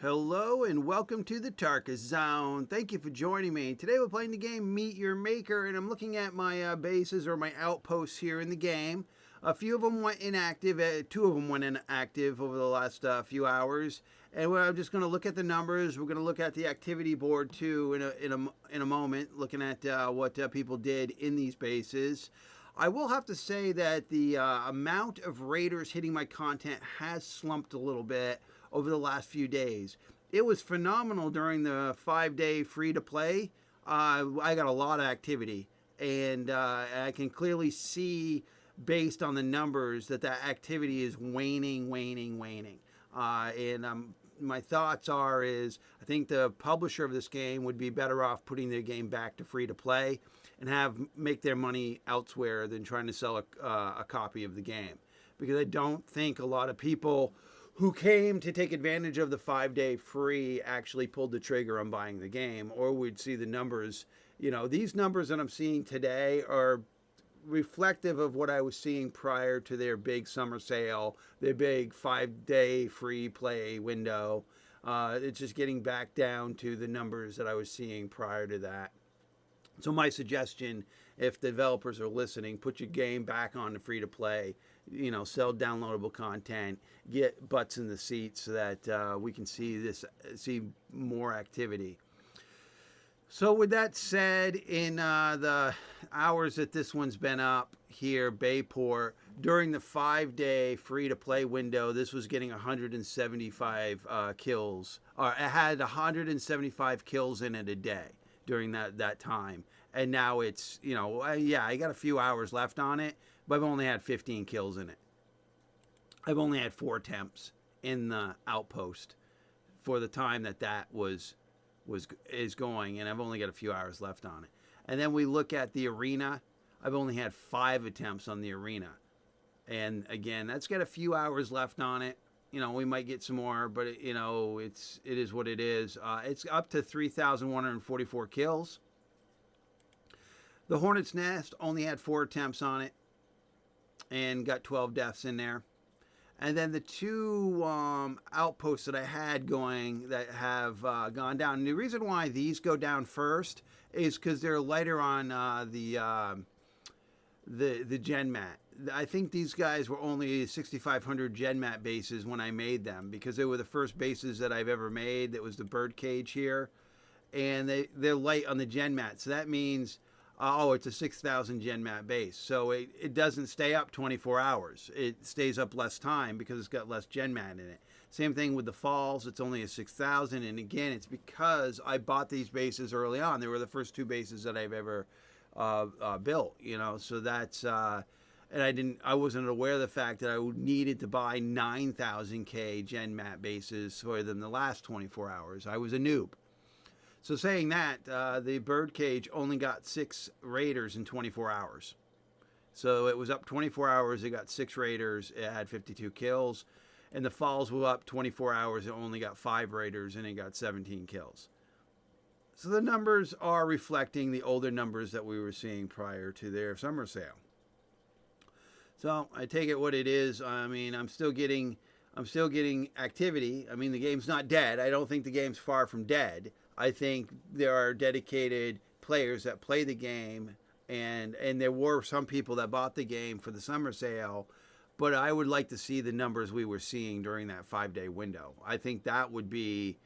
Hello and welcome to the Tarkus Zone. Thank you for joining me. Today we're playing the game Meet Your Maker, and I'm looking at my bases or my outposts here in the game. A few of them went inactive, two of them went inactive over the last few hours. And I'm just going to look at the numbers. We're going to look at the activity board too in a moment, looking at what people did in these bases. I will have to say that the amount of raiders hitting my content has slumped a little bit over the last few days. It was phenomenal during the 5-day free to play. I got a lot of activity, and I can clearly see based on the numbers that activity is waning. My thoughts is I think the publisher of this game would be better off putting their game back to free to play and make their money elsewhere than trying to sell a copy of the game, because I don't think a lot of people who came to take advantage of the 5-day free actually pulled the trigger on buying the game, or would see the numbers. These numbers that I'm seeing today are reflective of what I was seeing prior to their big summer sale, their big 5-day free play window. It's just getting back down to the numbers that I was seeing prior to that. So my suggestion, if developers are listening, put your game back on the free to play, sell downloadable content, get butts in the seats so that we can see more activity. So with that said, in the hours that this one's been up here, Bayport, during the 5-day free-to-play window, this was getting 175 kills. Or it had 175 kills in it a day during that time. And now it's, I got a few hours left on it, but I've only had 15 kills in it. I've only had 4 attempts in the Outpost for the time that is going, and I've only got a few hours left on it. And then we look at the arena. I've only had 5 attempts on the arena, and again, that's got a few hours left on it. We might get some more, but it is what it is. It's up to 3,144 kills. The Hornet's Nest only had 4 attempts on it and got 12 deaths in there. And then the 2 outposts that I had going that have gone down. And the reason why these go down first is because they're lighter on the Genmat. I think these guys were only 6,500 Genmat bases when I made them, because they were the first bases that I've ever made. That was the birdcage here, and they're light on the Genmat. So that means it's a 6,000 Genmat base. So it doesn't stay up 24 hours. It stays up less time because it's got less Genmat in it. Same thing with the Falls. It's only a 6,000. And again, it's because I bought these bases early on. They were the first 2 bases that I've ever built, So that's, and I wasn't aware of the fact that I needed to buy 9,000K Genmat bases for them the last 24 hours. I was a noob. So saying that, the birdcage only got 6 raiders in 24 hours. So it was up 24 hours. It got 6 raiders. It had 52 kills. And the Falls were up 24 hours. It only got 5 raiders, and it got 17 kills. So the numbers are reflecting the older numbers that we were seeing prior to their summer sale. So I take it what it is. I mean, I'm still getting activity. I mean, the game's not dead. I don't think the game's far from dead. I think there are dedicated players that play the game, and there were some people that bought the game for the summer sale, but I would like to see the numbers we were seeing during that 5-day window. I think that would be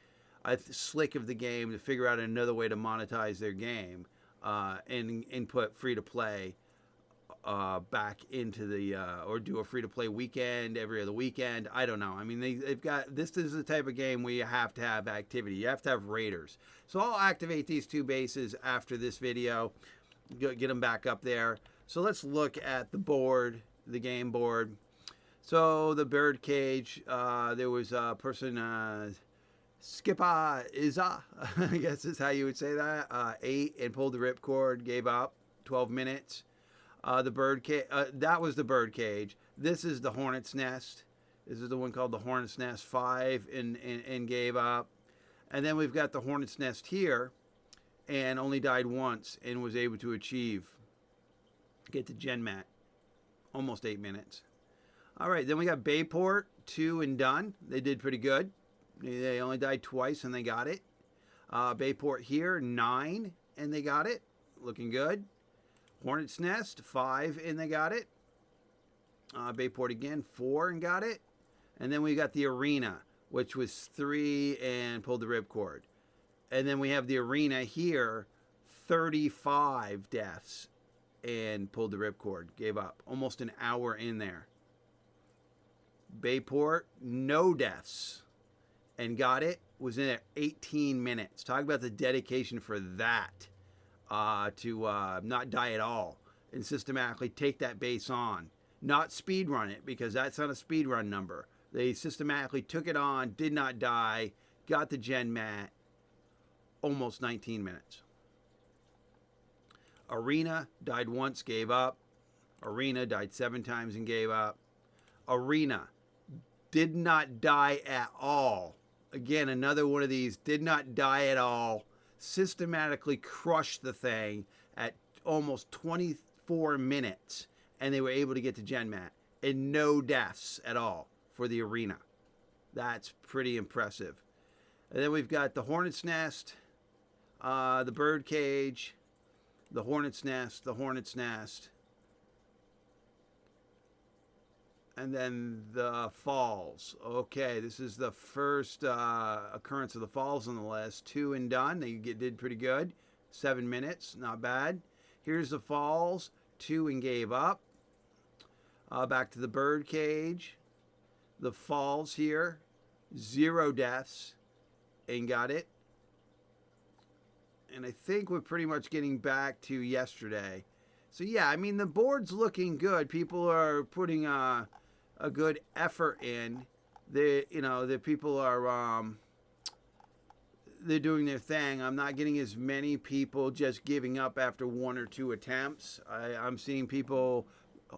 a slick of the game to figure out another way to monetize their game, and put free to play back into the or do a free to play weekend every other weekend. I don't know. I mean, they've got, this is the type of game where you have to have activity. You have to have raiders. So I'll activate these 2 bases after this video, get them back up there. So let's look at the board, the game board. So the birdcage, there was a person, Skipper Iza, I guess is how you would say that, 8 and pulled the ripcord, gave up 12 minutes. The birdcage, that was the birdcage. This is the Hornet's Nest. This is the one called the Hornet's Nest 5 and gave up. And then we've got the Hornet's Nest here, and only died once and was able to get to Genmat, almost 8 minutes. All right, then we got Bayport, 2 and done. They did pretty good. They only died twice and they got it. Bayport here, 9 and they got it. Looking good. Hornet's Nest, 5 and they got it. Bayport again, 4 and got it. And then we got the Arena, which was 3 and pulled the ripcord. And then we have the Arena here, 35 deaths and pulled the ripcord, gave up. Almost an hour in there. Bayport, no deaths and got it. Was in there 18 minutes. Talk about the dedication for that to not die at all and systematically take that base on. Not speed run it, because that's not a speed run number. They systematically took it on, did not die, got the Genmat, almost 19 minutes. Arena died once, gave up. Arena died 7 times and gave up. Arena did not die at all. Again, another one of these, did not die at all. Systematically crushed the thing at almost 24 minutes. And they were able to get to Genmat. And no deaths at all for the Arena. That's pretty impressive. And then we've got the Hornet's Nest, the Birdcage, the Hornet's Nest, the Hornet's Nest, and then the Falls. Okay, this is the first occurrence of the Falls on the list. 2 and done. They did pretty good. 7 minutes, not bad. Here's the Falls. 2 and gave up. Back to the Birdcage. The Falls here. 0 deaths and got it. And I think we're pretty much getting back to yesterday. So yeah, I mean, the board's looking good. People are putting a good effort in. The people are they're doing their thing. I'm not getting as many people just giving up after 1 or 2 attempts. I'm seeing people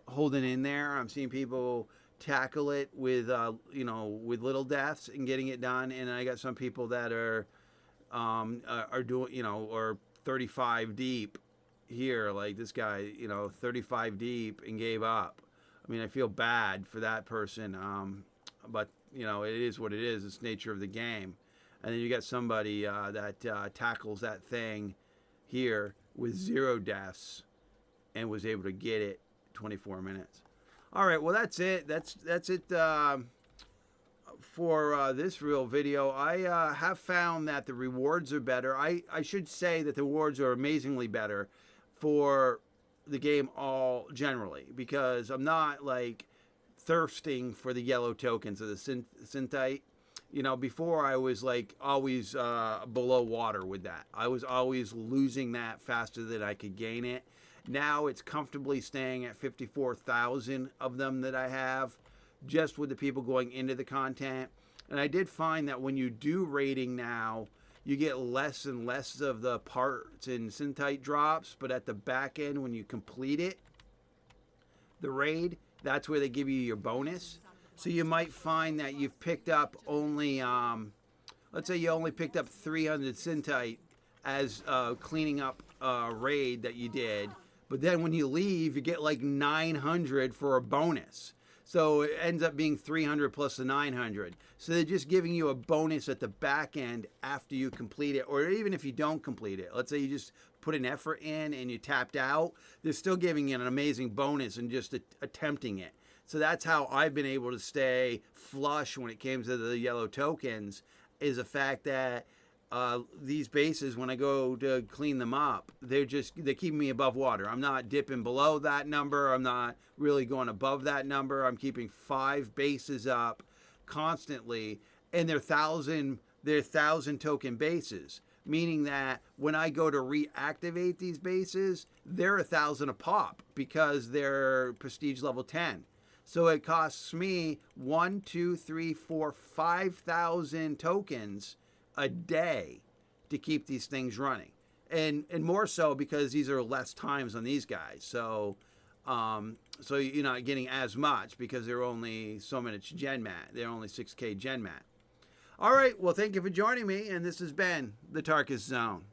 holding in there. I'm seeing people tackle it with with little deaths and getting it done. And I got some people that are doing, or 35 deep here, like this guy, 35 deep and gave up. I mean, I feel bad for that person, but it is what it is. It's nature of the game. And then you got somebody that tackles that thing here with 0 deaths and was able to get it 24 minutes. All right, well, that's it. That's it for this real video. I have found that the rewards are better. I should say that the rewards are amazingly better for the game all generally, because I'm not like thirsting for the yellow tokens of the synthite. Before I was like always below water with that. I was always losing that faster than I could gain it. Now it's comfortably staying at 54,000 of them that I have, just with the people going into the content. And I did find that when you do raiding now, you get less and less of the parts and synthite drops, but at the back end, when you complete it, the raid, that's where they give you your bonus. So you might find that you've picked up only, let's say you only picked up 300 synthite as cleaning up a raid that you did. But then when you leave, you get like 900 for a bonus. So it ends up being 300 plus the 900. So they're just giving you a bonus at the back end after you complete it, or even if you don't complete it. Let's say you just put an effort in and you tapped out. They're still giving you an amazing bonus and just attempting it. So that's how I've been able to stay flush when it comes to the yellow tokens, is the fact that these bases, when I go to clean them up, they're keeping me above water. I'm not dipping below that number. I'm not really going above that number. I'm keeping 5 bases up constantly, and they're 1,000 token bases, meaning that when I go to reactivate these bases, they're 1,000 a pop because they're prestige level 10. So it costs me 1, 2, 3, 4, 5,000 tokens a day to keep these things running, and more so because these are less times on these guys. So you're not getting as much because they're only so much Genmat. They're only 6K Genmat. All right. Well, thank you for joining me, and this has been the Tarkus Zone.